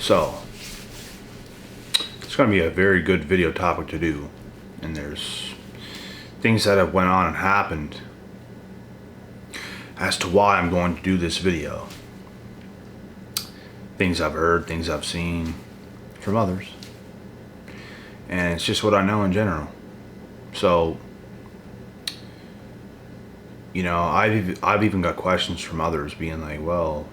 So, it's going to be a very good video topic to do. And there's things that have went on and happened as to why I'm going to do this video. Things I've heard, things I've seen from others. And it's just what I know in general. So, you know, I've even got questions from others being like, well,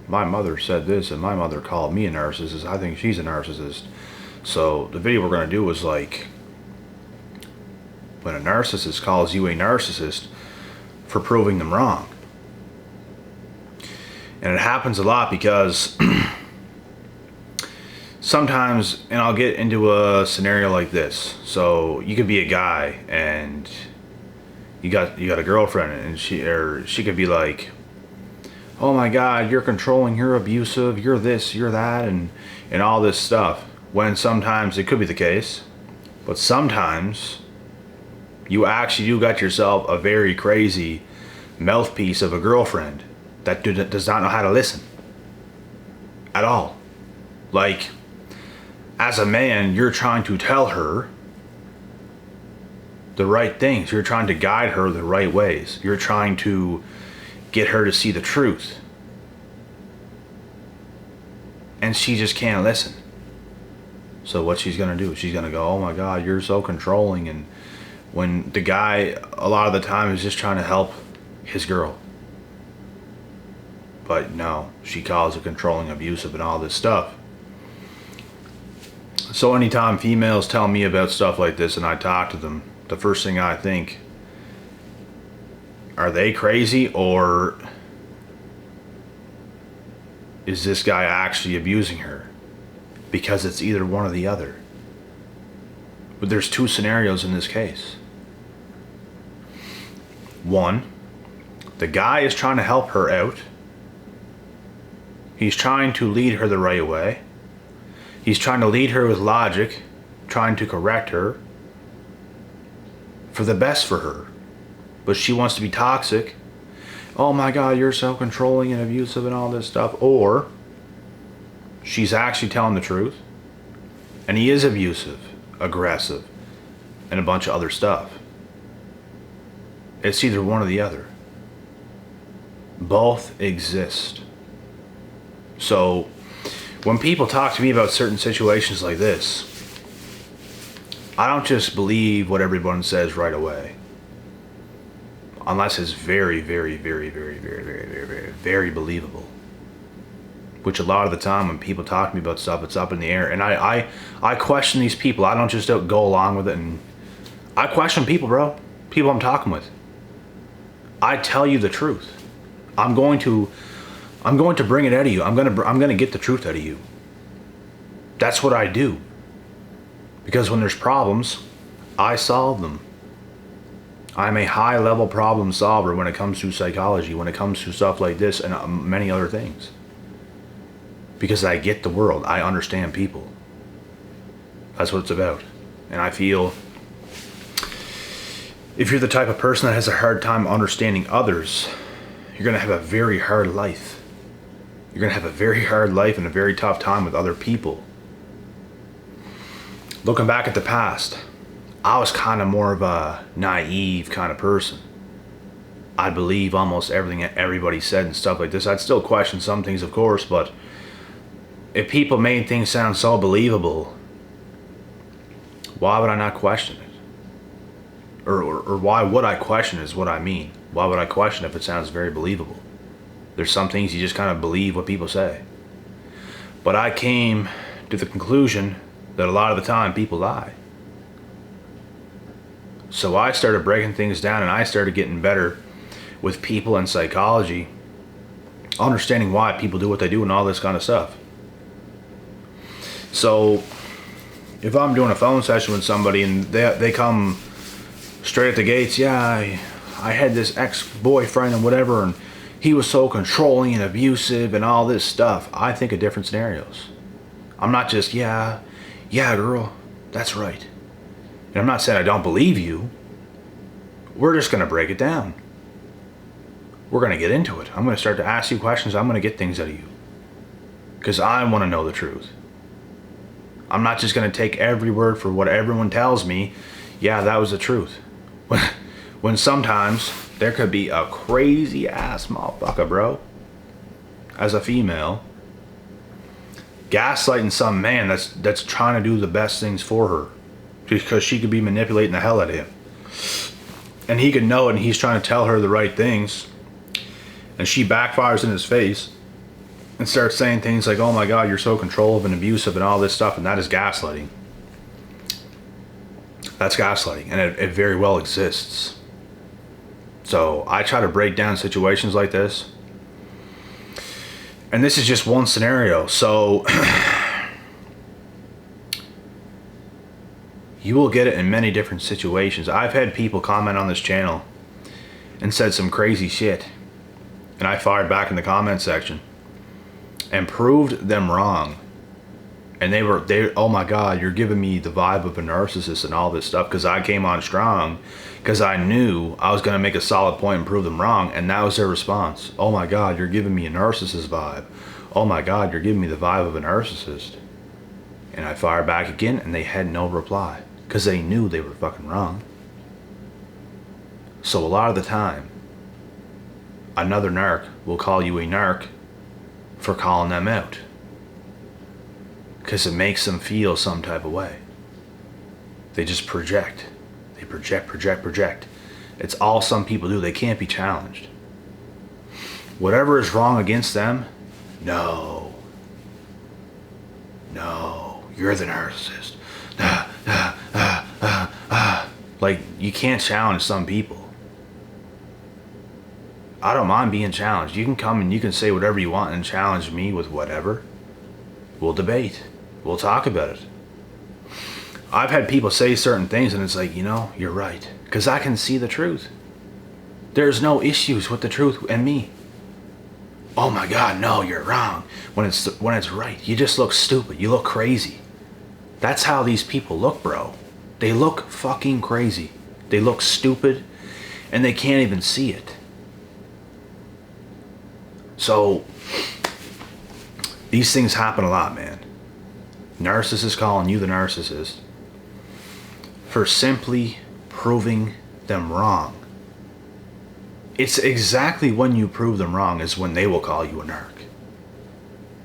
my mother said this and my mother called me a narcissist. I think she's a narcissist. So the video we're going to do is like, when a narcissist calls you a narcissist for proving them wrong. And it happens a lot because sometimes, and I'll get into a scenario like this. So you could be a guy and you got a girlfriend, and she could be like, oh my God, you're controlling, you're abusive, you're this, you're that, and all this stuff. When sometimes it could be the case, but sometimes you actually do got yourself a very crazy mouthpiece of a girlfriend that does not know how to listen at all. Like, as a man, you're trying to tell her the right things. You're trying to guide her the right ways. You're trying to get her to see the truth. And she just can't listen. So what she's going to do, she's going to go, oh my God, you're so controlling. And when the guy, a lot of the time, is just trying to help his girl. But no, she calls it controlling, abusive, and all this stuff. So anytime females tell me about stuff like this and I talk to them, the first thing I think, are they crazy, or is this guy actually abusing her? Because it's either one or the other. But there's two scenarios in this case. One, the guy is trying to help her out. He's trying to lead her the right way. He's trying to lead her with logic, trying to correct her for the best for her. But she wants to be toxic. Oh my God, you're so controlling and abusive and all this stuff. Or she's actually telling the truth, and he is abusive, aggressive, and a bunch of other stuff. It's either one or the other. Both exist. So when people talk to me about certain situations like this, I don't just believe what everyone says right away. Unless it's very, very, very, very, very, very, very, very, very believable. Which a lot of the time when people talk to me about stuff, it's up in the air. And I question these people. I don't just go along with it. And I question people, bro. People I'm talking with. I tell you the truth. I'm going to bring it out of you. I'm going to get the truth out of you. That's what I do. Because when there's problems, I solve them. I'm a high-level problem solver when it comes to psychology, when it comes to stuff like this and many other things. Because I get the world. I understand people. That's what it's about. And I feel if you're the type of person that has a hard time understanding others, you're going to have a very hard life. You're going to have a very hard life and a very tough time with other people. Looking back at the past, I was kind of more of a naive kind of person. I'd believe almost everything that everybody said and stuff like this. I'd still question some things, of course, but if people made things sound so believable, why would I not question it? Or why would I question is what I mean. Why would I question if it sounds very believable? There's some things you just kind of believe what people say. But I came to the conclusion that a lot of the time people lie. So I started breaking things down, and I started getting better with people and psychology, understanding why people do what they do and all this kind of stuff. So if I'm doing a phone session with somebody and they come straight at the gates, yeah, I had this ex-boyfriend and whatever, and he was so controlling and abusive and all this stuff, I think of different scenarios. I'm not just, yeah, girl, that's right. And I'm not saying I don't believe you. We're just going to break it down. we're going to get into it. I'm going to start to ask you questions. I'm going to get things out of you. Because I want to know the truth. I'm not just going to take every word for what everyone tells me. Yeah, that was the truth. When sometimes there could be a crazy ass motherfucker, bro, as a female, gaslighting some man that's trying to do the best things for her. Because she could be manipulating the hell out of him. And he could know it, and he's trying to tell her the right things. And she backfires in his face and starts saying things like, oh my God, you're so controlling and abusive and all this stuff. And that is gaslighting. That's gaslighting. And it very well exists. So I try to break down situations like this. And this is just one scenario. So you will get it in many different situations. I've had people comment on this channel and said some crazy shit. And I fired back in the comment section and proved them wrong. And they oh my God, you're giving me the vibe of a narcissist and all this stuff, because I came on strong because I knew I was going to make a solid point and prove them wrong. And that was their response. Oh my God, you're giving me a narcissist vibe. Oh my God, you're giving me the vibe of a narcissist. And I fired back again, and they had no reply because they knew they were fucking wrong. So a lot of the time, another narc will call you a narc for calling them out, because it makes them feel some type of way. They just project. They project. It's all some people do. They can't be challenged. Whatever is wrong against them, no, you're the narcissist. Like, you can't challenge some people. I don't mind being challenged. You can come and you can say whatever you want and challenge me with whatever. We'll debate. We'll talk about it. I've had people say certain things and it's like, you know, you're right. Because I can see the truth. There's no issues with the truth and me. Oh my God, no, you're wrong. When it's right, you just look stupid. You look crazy. That's how these people look, bro. They look fucking crazy. They look stupid and they can't even see it. So, these things happen a lot, man. Narcissists calling you the narcissist for simply proving them wrong. It's exactly when you prove them wrong is when they will call you a narc.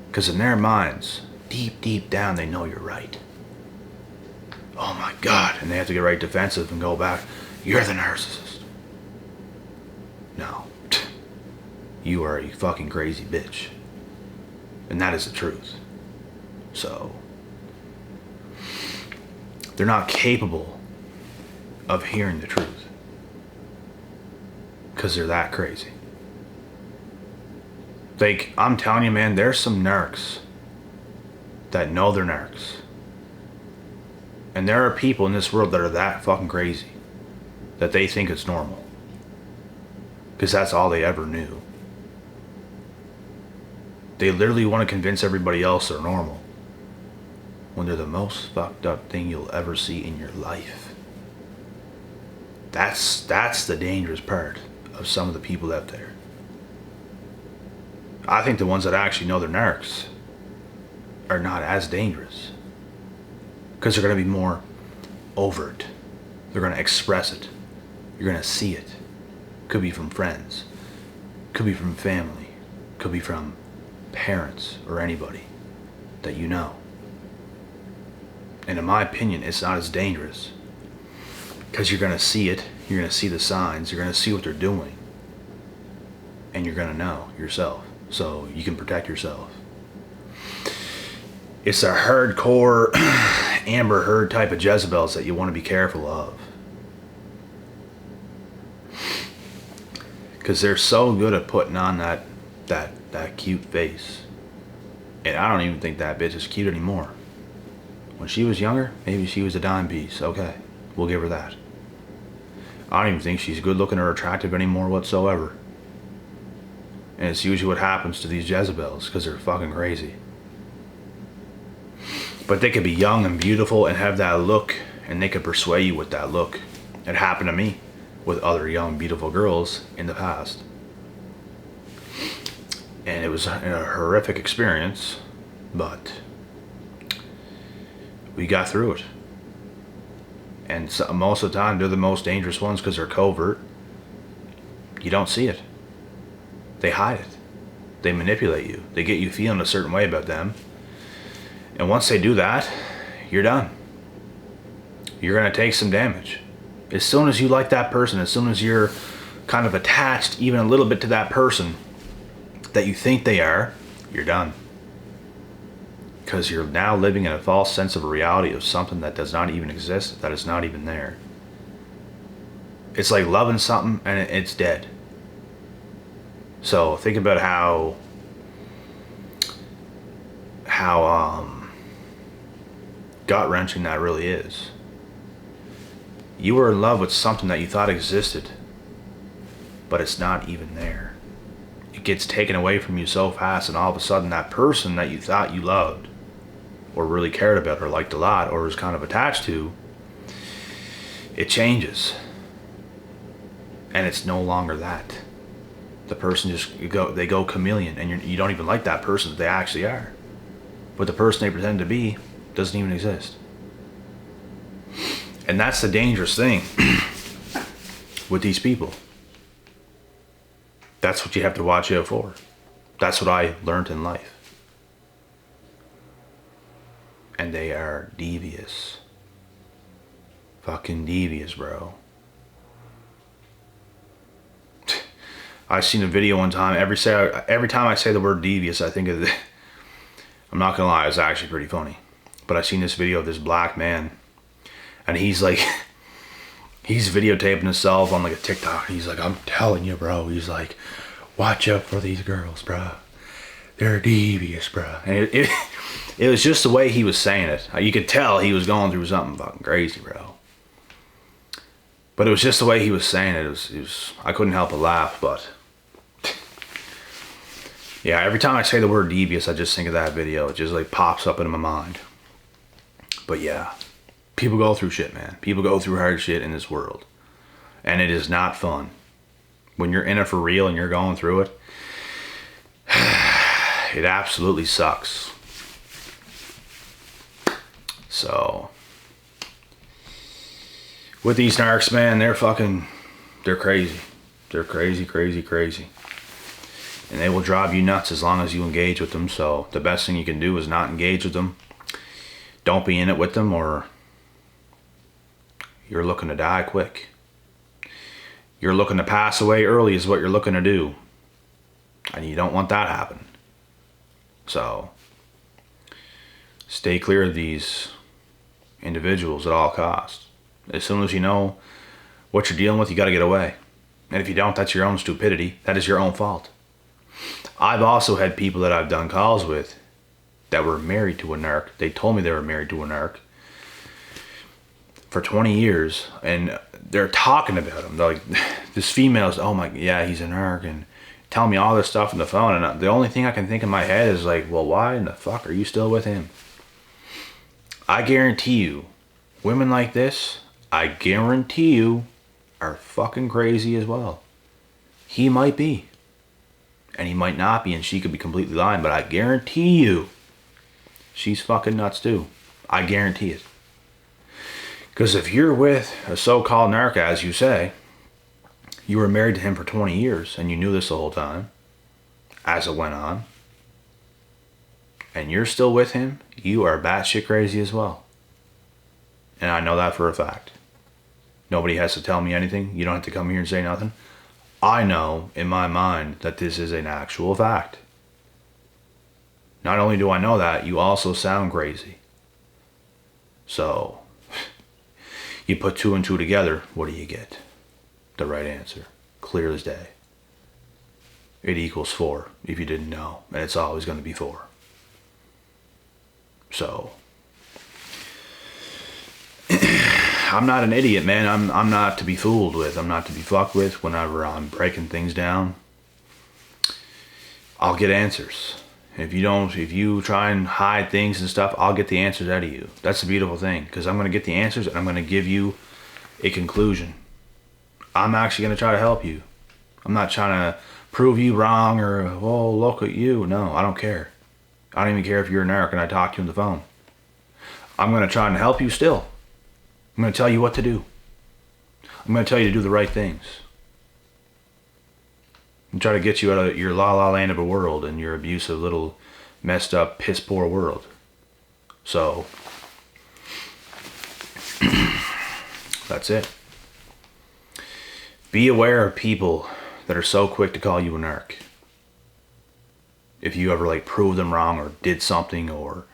Because in their minds, deep down, they know you're right. Oh my God. And they have to get right defensive and go back. You're the narcissist. No. You are a fucking crazy bitch. And that is the truth. So, they're not capable of hearing the truth. Because they're that crazy. Like, I'm telling you, man, there's some narcs that know they're narcs. And there are people in this world that are that fucking crazy that they think it's normal. Because that's all they ever knew. They literally want to convince everybody else they're normal when they're the most fucked up thing you'll ever see in your life. That's the dangerous part of some of the people out there. I think the ones that actually know they're narcs are not as dangerous. Because they're going to be more overt. They're going to express it. You're going to see it. Could be from friends. Could be from family. Could be from parents or anybody that you know. And in my opinion, it's not as dangerous. Because you're going to see it. You're going to see the signs. You're going to see what they're doing. And you're going to know yourself. So you can protect yourself. It's a hardcore Amber Heard type of Jezebels that you want to be careful of. Because they're so good at putting on that cute face. And I don't even think that bitch is cute anymore. When she was younger, maybe she was a dime piece. Okay, we'll give her that. I don't even think she's good looking or attractive anymore whatsoever. And it's usually what happens to these Jezebels, because they're fucking crazy. But they could be young and beautiful and have that look, and they could persuade you with that look. It happened to me with other young, beautiful girls in the past. And it was a horrific experience, but we got through it. And so, most of the time, they're the most dangerous ones because they're covert. You don't see it. They hide it. They manipulate you. They get you feeling a certain way about them. And once they do that, you're done. You're going to take some damage. As soon as you like that person, as soon as you're kind of attached even a little bit to that person that you think they are, you're done. Because you're now living in a false sense of a reality of something that does not even exist, that is not even there. It's like loving something and it's dead. So think about how gut-wrenching that really is. You were in love with something that you thought existed, but it's not even there. It gets taken away from you so fast, and all of a sudden that person that you thought you loved or really cared about or liked a lot or was kind of attached to, it changes. And it's no longer that. The person they go chameleon, and you don't even like that person that they actually are. But the person they pretend to be doesn't even exist. And that's the dangerous thing with these people. That's what you have to watch out for. That's what I learned in life. And they are devious. Fucking devious, bro. I seen a video one time. Every time I say the word devious, I think of the... I'm not gonna lie, it's actually pretty funny. But I seen this video of this black man, and he's like, he's videotaping himself on like a TikTok. He's like, I'm telling you, bro. He's like, watch out for these girls, bro. They're devious, bro. And it was just the way he was saying it. You could tell he was going through something fucking crazy, bro. But it was just the way he was saying it. It was I couldn't help but laugh, but yeah, every time I say the word devious, I just think of that video. It just like pops up into my mind. But yeah, people go through shit, man. People go through hard shit in this world. And it is not fun. When you're in it for real and you're going through it, it absolutely sucks. So, with these narcs, man, they're crazy. They're crazy, crazy, crazy. And they will drive you nuts as long as you engage with them. So the best thing you can do is not engage with them. Don't be in it with them, or you're looking to die quick. You're looking to pass away early is what you're looking to do. And you don't want that to happen. So stay clear of these individuals at all costs. As soon as you know what you're dealing with, you got to get away. And if you don't, that's your own stupidity. That is your own fault. I've also had people that I've done calls with that were married to a narc. They told me they were married to a narc for 20 years, and they're talking about him. They're like, this female's, oh my, yeah, he's a narc, and tell me all this stuff on the phone. And the only thing I can think in my head is like, well, why in the fuck are you still with him? I guarantee you, women like this, I guarantee you, are fucking crazy as well. He might be. And he might not be, and she could be completely lying, but I guarantee you, she's fucking nuts too. I guarantee it. Because if you're with a so-called narc, as you say, you were married to him for 20 years, and you knew this the whole time, as it went on, and you're still with him, you are batshit crazy as well. And I know that for a fact. Nobody has to tell me anything. You don't have to come here and say nothing. I know in my mind that this is an actual fact. Not only do I know that, you also sound crazy. So, you put two and two together, what do you get? The right answer. Clear as day. It equals 4, if you didn't know. And it's always going to be 4. So, I'm not an idiot, man. I'm not to be fooled with. I'm not to be fucked with. Whenever I'm breaking things down, I'll get answers. If you try and hide things and stuff, I'll get the answers out of you. That's the beautiful thing, because I'm going to get the answers and I'm going to give you a conclusion. I'm actually going to try to help you. I'm not trying to prove you wrong or, oh, look at you. No, I don't care. I don't even care if you're a narc and I talk to you on the phone. I'm going to try and help you still. I'm going to tell you what to do. I'm going to tell you to do the right things. And try to get you out of your la-la land of a world and your abusive little messed up piss poor world. So that's it. Be aware of people that are so quick to call you a narc. If you ever like proved them wrong or did something, or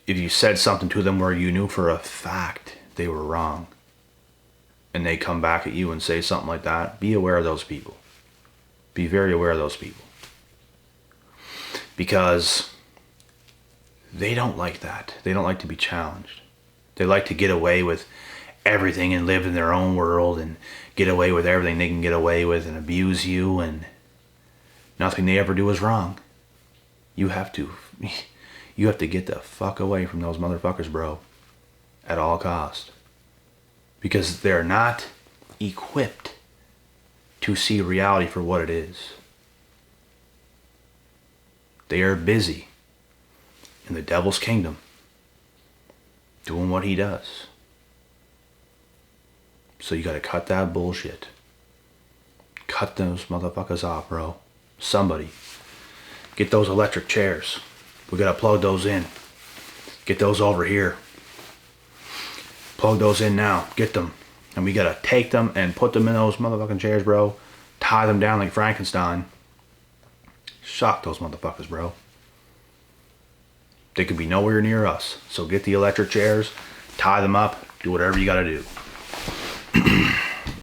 if you said something to them where you knew for a fact they were wrong, and they come back at you and say something like that, be aware of those people. Be very aware of those people. Because they don't like that. They don't like to be challenged. They like to get away with everything and live in their own world and get away with everything they can get away with and abuse you, and nothing they ever do is wrong. You have to get the fuck away from those motherfuckers, bro. At all cost. Because they're not equipped to see reality for what it is. They are busy in the devil's kingdom doing what he does. So you gotta cut that bullshit. Cut those motherfuckers off, bro. Somebody. Get those electric chairs. We gotta plug those in. Get those over here. Plug those in now. Get them. And we gotta take them and put them in those motherfucking chairs, bro. Tie them down like Frankenstein. Shock those motherfuckers, bro. They could be nowhere near us. So get the electric chairs, tie them up, do whatever you gotta do.